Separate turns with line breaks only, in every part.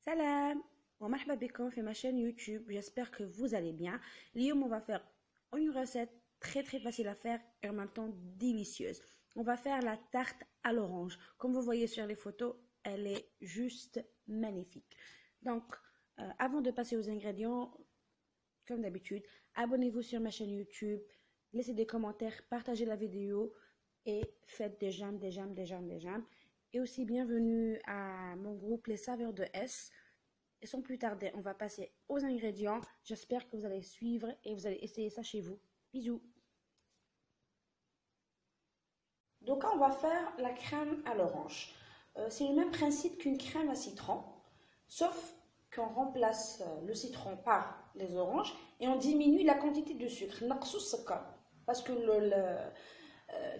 Salam ومرحبا بكم في ma chaîne YouTube. J'espère que vous allez bien. اليوم on va faire une recette très facile à faire et en même temps délicieuse. On va faire la tarte à l'orange. Comme vous voyez sur les photos, elle est juste magnifique. Donc, avant de passer aux ingrédients, comme d'habitude, abonnez-vous sur ma chaîne YouTube, laissez des commentaires, partagez la vidéo et faites des j'aime. Et aussi bienvenue à mon groupe Les Saveurs de S. Et sans plus tarder, on va passer aux ingrédients. J'espère que vous allez suivre et vous allez essayer ça chez vous. Bisous. Donc on va faire la crème à l'orange. C'est le même principe qu'une crème à citron, sauf qu'on remplace le citron par les oranges et on diminue la quantité de sucre. Parce que le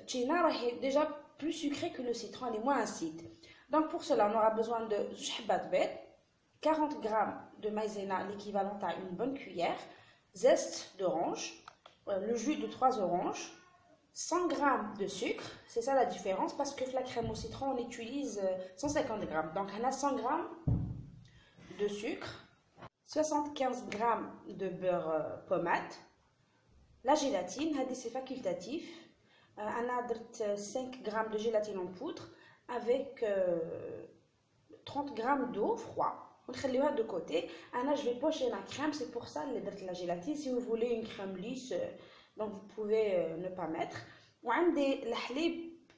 tchéna est déjà plus sucré que le citron, elle est moins acide. Donc pour cela, on aura besoin de 40 g de maïzena, l'équivalent à une bonne cuillère, zeste d'orange, le jus de 3 oranges, 100 g de sucre, c'est ça la différence, parce que la crème au citron, on utilise 150 g. Donc on a 100 g de sucre, 75 g de beurre pommade, la gélatine, c'est facultatif. On a 5 g de gélatine en poudre avec 30 g d'eau froide. On va de côté. Je vais pocher la crème, c'est pour ça que la gélatine. Si vous voulez une crème lisse, donc vous pouvez ne pas mettre.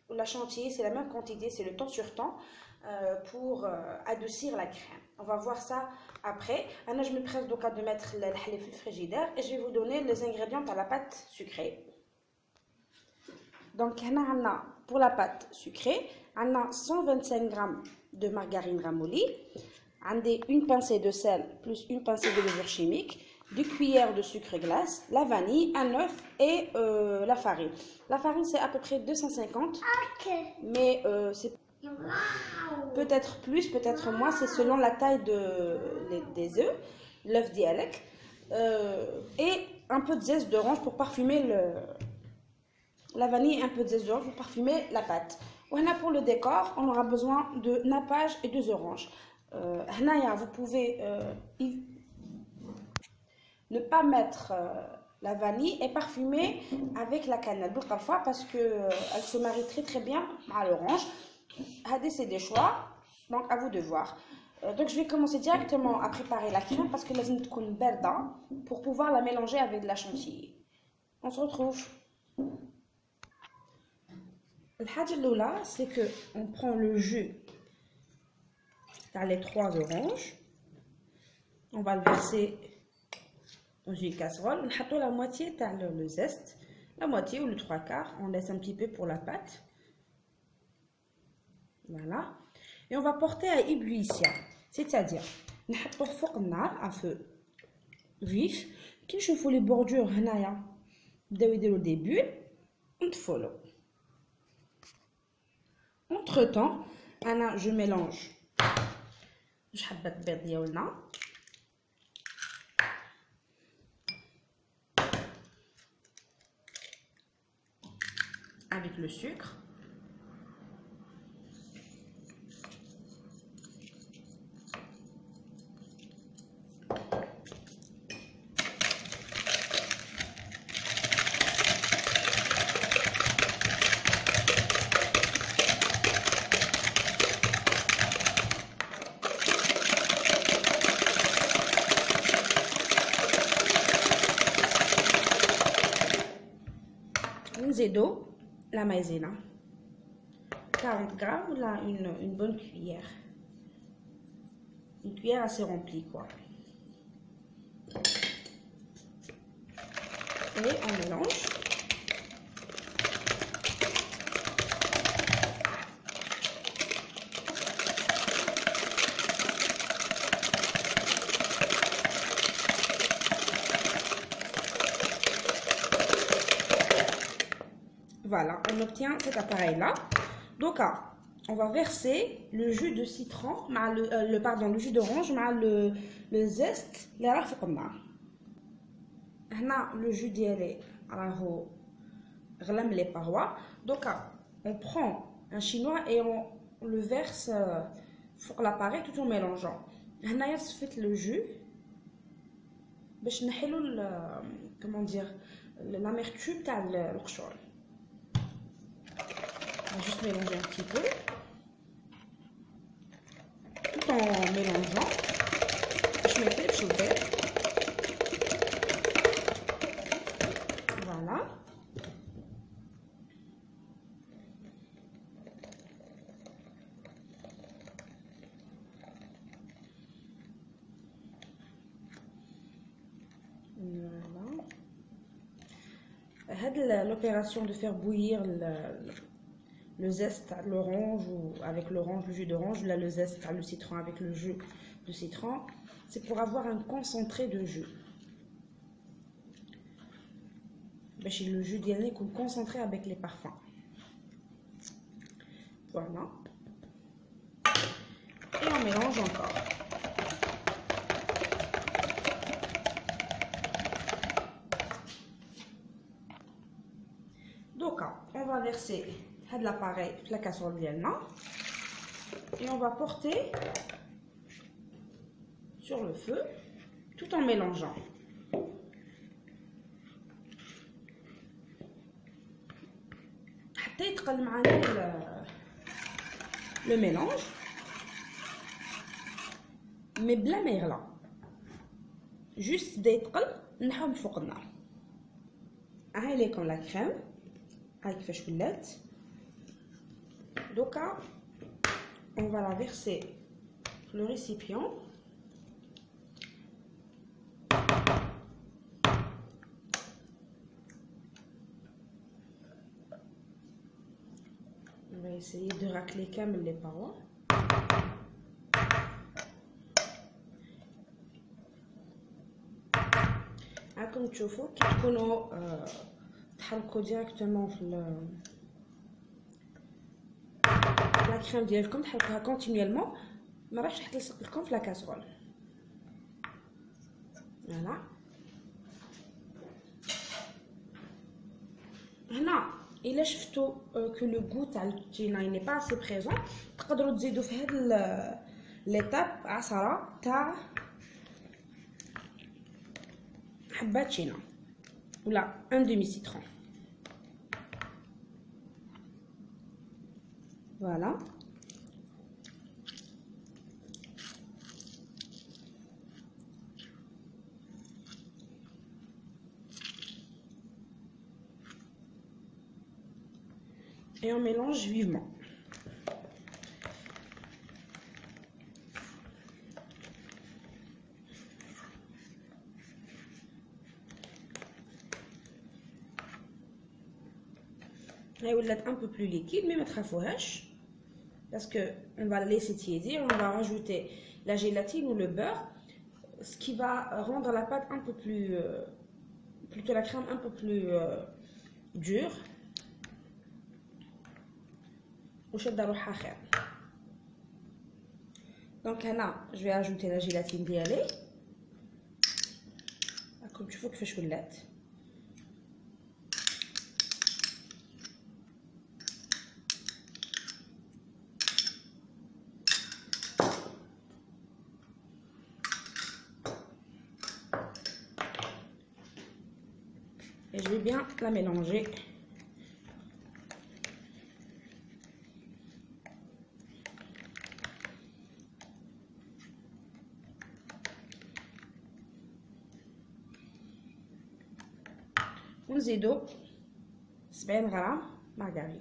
La chantilly, c'est la même quantité, c'est le temps sur temps pour adoucir la crème. On va voir ça après. Je me presse donc de mettre le halib dans le frigidaire et je vais vous donner les ingrédients à la pâte sucrée. Donc, pour la pâte sucrée, on a 125 g de margarine ramollie, une pincée de sel plus une pincée de levure chimique, 2 cuillères de sucre glace, la vanille, un œuf et la farine. La farine, c'est à peu près 250, mais c'est peut-être plus, peut-être moins, c'est selon la taille des œufs, l'œuf dialecte, et un peu de zeste d'orange pour parfumer la vanille et un peu de zeste d'orange pour parfumer la pâte. Pour le décor, on aura besoin de nappage et 2 oranges. Vous pouvez ne pas mettre la vanille et parfumer avec la cannelle parfois parce qu'elle se marie très bien à l'orange. C'est des choix, donc à vous de voir. Donc je vais commencer directement à préparer la crème parce que la zone est berda pour pouvoir la mélanger avec de la chantilly. On se retrouve. الحاجة الأولى c'est que on prend le jus dans les 3 oranges, on va le verser dans une casserole, on met la moitié dans le zeste, la moitié ou le 3/4, on laisse un petit peu pour la pâte, voilà, et on va porter à ébullition, c'est-à-dire on met فوق النار à feu vif, كي نشوفوا les bordures هنايا بداو يديروا des bulles, نطفولو. Entre temps, je mélange avec le sucre. d'eau, la maïzena, 40 g ou là une bonne cuillère, une cuillère assez remplie quoi. Et on mélange. Voilà, on obtient cet appareil-là. Donc, on va verser le jus de citron, le jus d'orange, le zeste, le jus d'yélé, les parois. Donc, on prend un chinois et on le verse sur l'appareil tout en mélangeant. هنايا صفيت لو جو باش نحلو كومون دير لاميرتوم تاع القشور. On va juste mélanger un petit peu tout en mélangeant. Je mets le chouvet. Voilà. Voilà. L'opération de faire bouillir le zeste à l'orange ou avec l'orange, le jus d'orange, là le zeste à le citron avec le jus de citron, c'est pour avoir un concentré de jus. Le jus d'yanné est concentré avec les parfums. Voilà. Et on mélange encore. Donc, on va verser l'appareil, la casserole d'yanné, et on va porter sur le feu tout en mélangeant. حتى يتقل معنا le mélange mais بلا ما يغلى juste بدا يتقل نحاو من فوق النار. هاي ليكم لا كريم هاي كيفاش ولات. دوكا on va la verser le récipient. On va essayer de racler comme les parois. comme تشوفوا كي تكونوا تحركوا ديريكتومون في لا كريم ديالكم، تحركوها كونتينيوالمون، ما راحش تلصق لكم في لا كاسرول. فوالا هنا الا شفتوا كو لو غو تاع التينا ني با اسي بريزون، تقدروا تزيدوا في هاد ليتاب عصره تاع حبات تشينا ولا ان دمي سيترون. فوالا et on mélange vivement. Elle est un peu plus liquide, mais ne trafouhage parce que on va la laisser tiédir. On va rajouter la gélatine ou le beurre, ce qui va rendre la pâte un peu plus, plutôt la crème un peu plus dure. Donc là, je vais ajouter la gélatine d'yalé. Comme tu vois que je fais choulette. Et je vais bien la mélanger. ونزيدو 70 غرام مارغرين.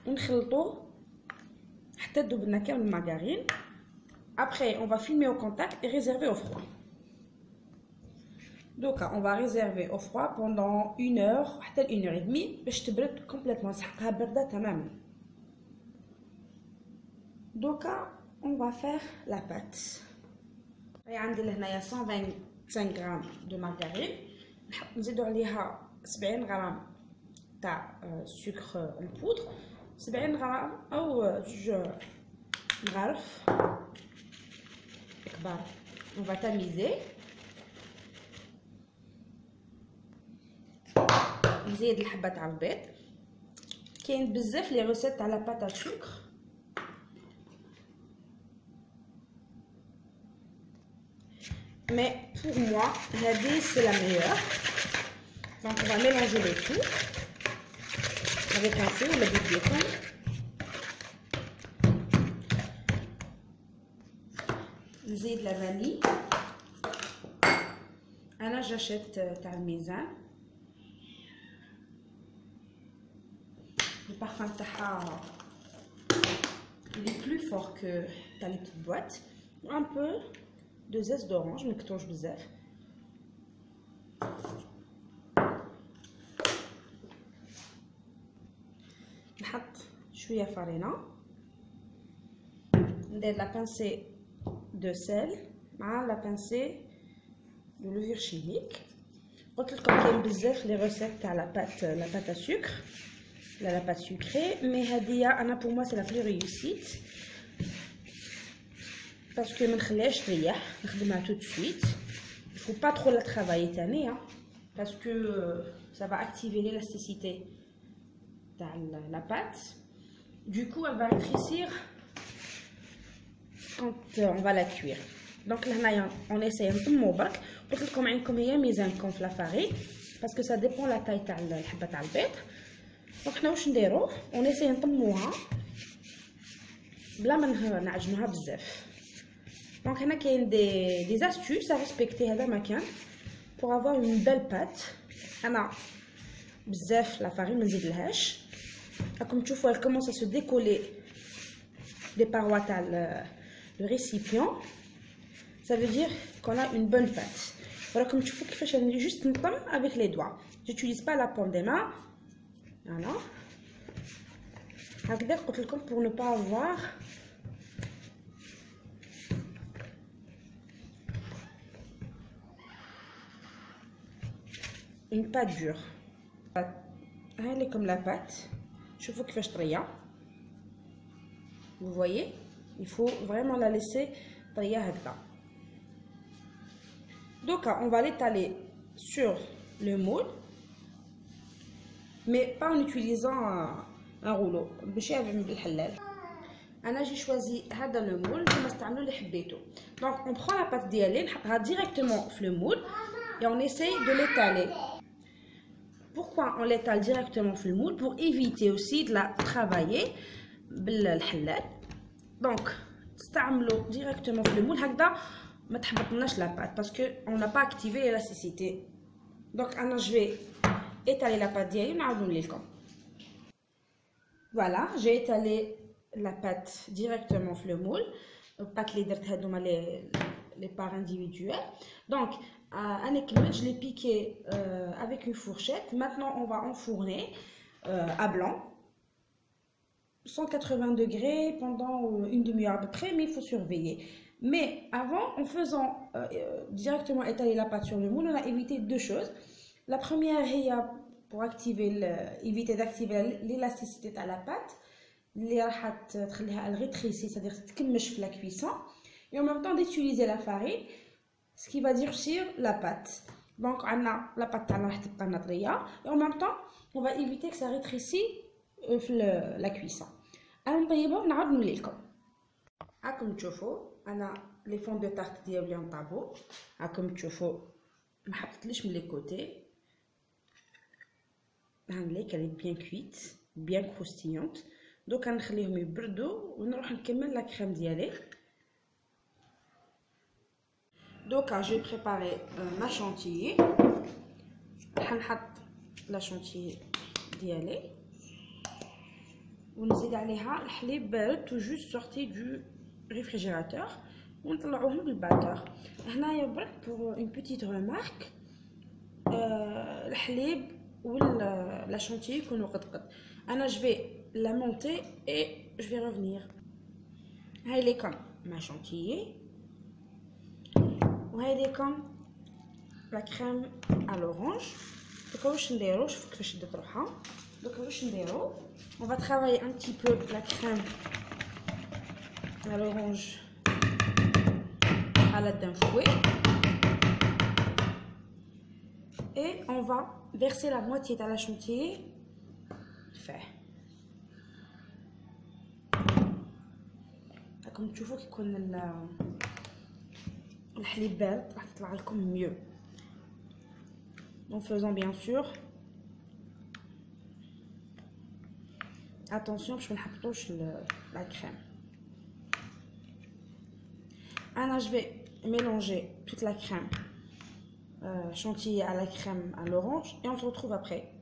ونخلطوه حتى تذوب لنا كامل المارغرين. Après, on va filmer au contact et réserver au froid. Donc, on va réserver au froid pendant 1 heure, حتى 1 heure et demie, باش تبرد complètement. تسحقها بردة تماما. Donc, on va faire la pâte. عندي لهنايا 125 غرام de margarine. نزيدو عليها 70 غرام تاع sucre en poudre. 70 غرام أو 2 مغارف كبار. On va tamiser. نزيد الحبه تاع البيض. كاين بزاف لي روسيت تاع لا بات à sucre. Mais pour moi, هذه c'est la meilleure. Donc on va mélanger le tout avec un peu le bicon. نزيد la vanille. أنا j'achète تاع الميزان. Le parfum تاعها il est plus fort que dans les petites boîtes. Un peu de zeste d'orange, ما نكتروش بزاف. نحط شويه فرينه. ندير لا بانسي دو سيل مع لا بانسي دو لوفير شيميك. قلت لكم كاين بزاف لي ريسيت تاع لا بات à sucre لا بات سكري، مي هذه انا بور موا سي لا بلو ريوسيت باسكو ما نخليهاش تريح، نخدمها tout de suite. Il faut pas trop la travailler تاني parce que ça va activer l'élasticité de la pâte. Du coup elle va rétrécir quand on va la cuire. Donc là on essaye نطمو برك. قلت لكم عندكم هي ميزانكم في لا فارين باسكو ça dépend la taille تاع الحبه تاع البيض. دونك حنا واش نديرو on essaye نطموها بلا ما نعجنوها بزاف. Donc هنا كاين des astuces à respecter هذا ما كان pour avoir une belle pâte. انا بزاف لا فارين ما نزيدلهاش. راكم تشوفوا elle commence à se décoller des parois تاع le récipient. Ça veut dire qu'on a une bonne pâte. راكم تشوفوا كيفاش راني juste نطم avec les doigts. J'utilise pas la paume des mains. Voilà. هكذا قلت لكم pour ne pas avoir une pâte dure. Elle est comme la pâte. Je veux que je travaille. Vous voyez, il faut vraiment la laisser travailler avec ça. Donc on va l'étaler sur le moule, mais pas en utilisant un rouleau. J'ai choisi le moule. Donc on prend la pâte d'yalé, on la directement sur le moule et on essaye de l'étaler. Pourquoi on l'étale directement sur le moule? Pour éviter aussi de la travailler بالحلال. Donc استعملوا directement sur le moule هكذا ما تحبطناش la pâte parce que on n'a pas activé l'élasticité. Donc je vais étaler la pâte ديالي ونعاود نوريلكم. Voilà, j'ai étalé la pâte directement sur le moule. Pâte les درت هذوما les parts individuelles. Donc je l'ai piqué avec une fourchette. Maintenant on va enfourner à blanc 180 degrés pendant une demi-heure à peu près, mais il faut surveiller. Mais avant, en faisant directement étaler la pâte sur le moule, on a évité deux choses. La première est pour éviter d'activer l'élasticité de la pâte. Elle rétrécit, c'est-à-dire que la cuisson. Et en même temps d'utiliser la farine, ce qui va durcir la pâte. Donc on a la pâte et en même temps on va éviter que ça rétrécisse la cuisson. Alors on va نوريلكم. راكم تشوفوا انا لي فون دو تارت ديالي نطابو. راكم تشوفوا ما حطيتليش من لي كوتي. هانليك elle est bien cuite, bien croustillante. Donc غنخليهم يبردوا ونروح نكمل لا كريم ديالي. Donc j'ai préparé ma chantilly. حنحط لا chantilly ديالي ونزيد عليها الحليب بارد tout juste sorti du réfrigérateur ونطلعوهم بالباتور. هنايا برك pour une petite remarque الحليب ولا chantilly يكونوا قدقد. انا je vais la monter et je vais revenir. هاي لي كم ma chantilly وهذه كم لا كريم à l'orange. Donc واش نديرو شوفوا كيفاش شدت روحها. Donc واش نديرو on va travailler un petit peu la crème à l'orange à l'aide d'un fouet. Et on va verser la moitié dans la chantilly. Fait. Comme tu vois qu'il y a le belle, ça va être mieux. En faisant bien sûr attention باش ما نحطوش la crème. Je vais mélanger toute la crème chantilly à la crème à l'orange et on se retrouve après.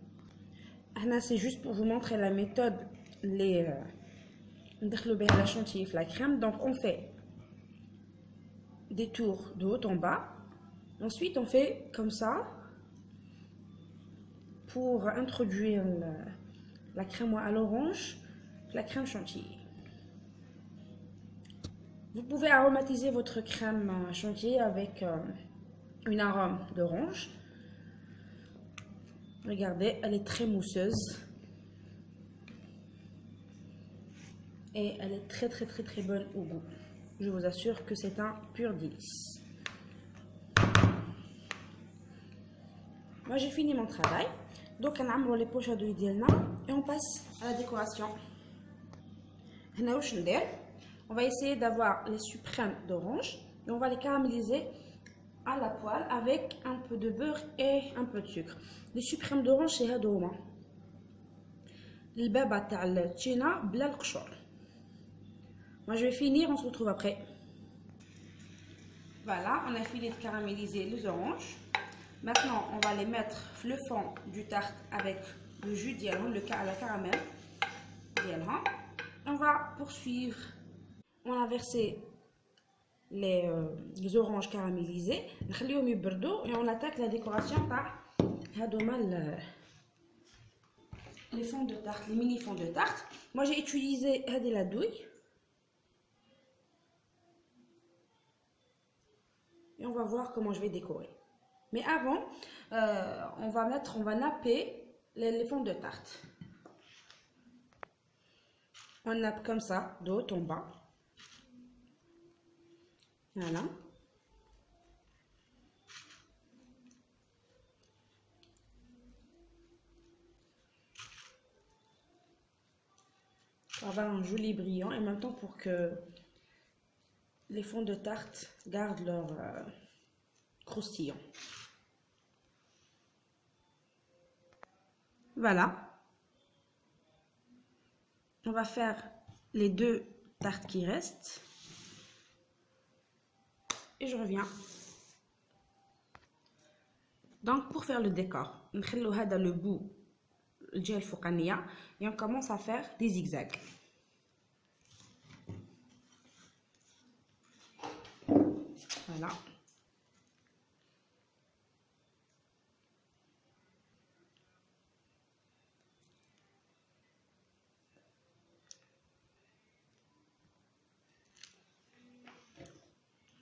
C'est juste pour vous montrer la méthode la chantilly la crème. Donc on fait des tours de haut en bas. Ensuite on fait comme ça pour introduire la crème à l'orange, la crème chantilly. Vous pouvez aromatiser votre crème chantilly avec une arôme d'orange. Regardez, elle est très mousseuse. Et elle est très bonne au goût. Je vous assure que c'est un pur délice. Moi j'ai fini mon travail. Donc on a les poches à douille et on passe à la décoration. On va essayer d'avoir les suprêmes d'orange et on va les caraméliser à la poêle avec un peu de beurre et un peu de sucre. Les suprêmes d'orange c'est هادوما البابا تاع التشينا بلا القشور. Moi je vais finir, on se retrouve après. Voilà, on a fini de caraméliser les oranges. Maintenant, on va les mettre le fond du tarte avec le jus d'yalon, la caramel d'yalon. On va poursuivre. On a versé les oranges caramélisées. Et on attaque la décoration par les fonds de tarte, les mini fonds de tarte. Moi, j'ai utilisé la douille. Et on va voir comment je vais décorer. Mais avant, on va napper les fonds de tarte. On nappe comme ça, de haut en bas. Voilà. Pour avoir un joli brillant et en même temps pour que les fonds de tarte gardent leur croustillant. Voilà. On va faire les deux tartes qui restent. Et je reviens. Donc pour faire le décor, on va le bout le fouqania et on commence à faire des zigzags. Voilà.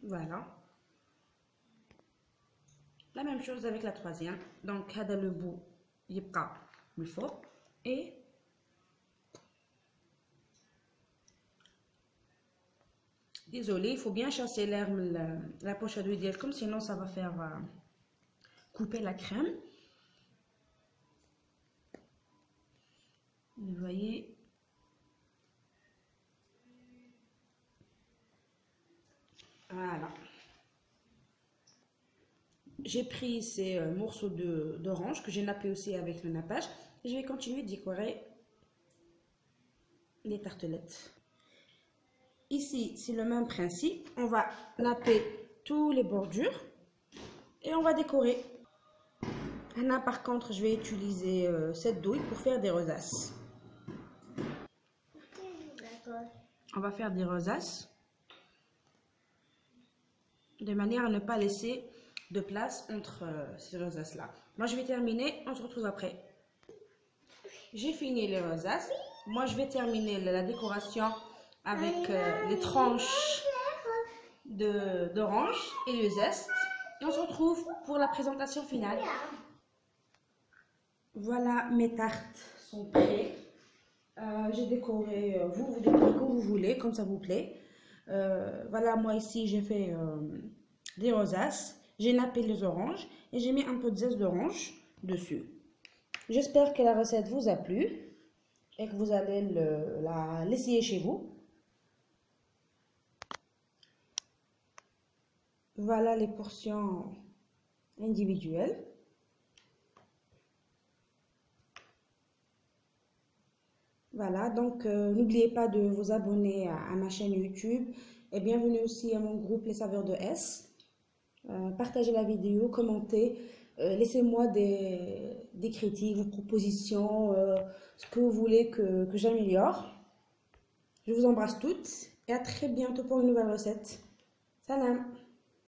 Voilà. La même chose avec la troisième. Donc, le bout, il y a le four. Et désolé, il faut bien chasser l'air la poche à douille comme sinon ça va faire couper la crème. Vous voyez. Voilà. J'ai pris ces morceaux d'orange que j'ai nappé aussi avec le nappage. Et je vais continuer de décorer les tartelettes. Ici, c'est le même principe. On va napper tous les bordures et on va décorer. Là, par contre, je vais utiliser cette douille pour faire des rosaces. On va faire des rosaces de manière à ne pas laisser de place entre ces rosaces là. Moi je vais terminer, on se retrouve après. J'ai fini les rosaces. Moi je vais terminer la décoration avec les tranches d'orange et le zeste et on se retrouve pour la présentation finale. Voilà, mes tartes sont prêtes. J'ai décoré, vous décorez comme vous voulez, comme ça vous plaît. Voilà, moi ici j'ai fait des rosaces. J'ai nappé les oranges et j'ai mis un peu de zeste d'orange dessus. J'espère que la recette vous a plu et que vous allez l'essayer chez vous. Voilà les portions individuelles. Voilà, donc n'oubliez pas de vous abonner à ma chaîne YouTube et bienvenue aussi à mon groupe Les Saveurs de S. Partagez la vidéo, commentez, laissez-moi des critiques, vos propositions, ce que vous voulez que j'améliore. Je vous embrasse toutes et à très bientôt pour une nouvelle recette. Salam!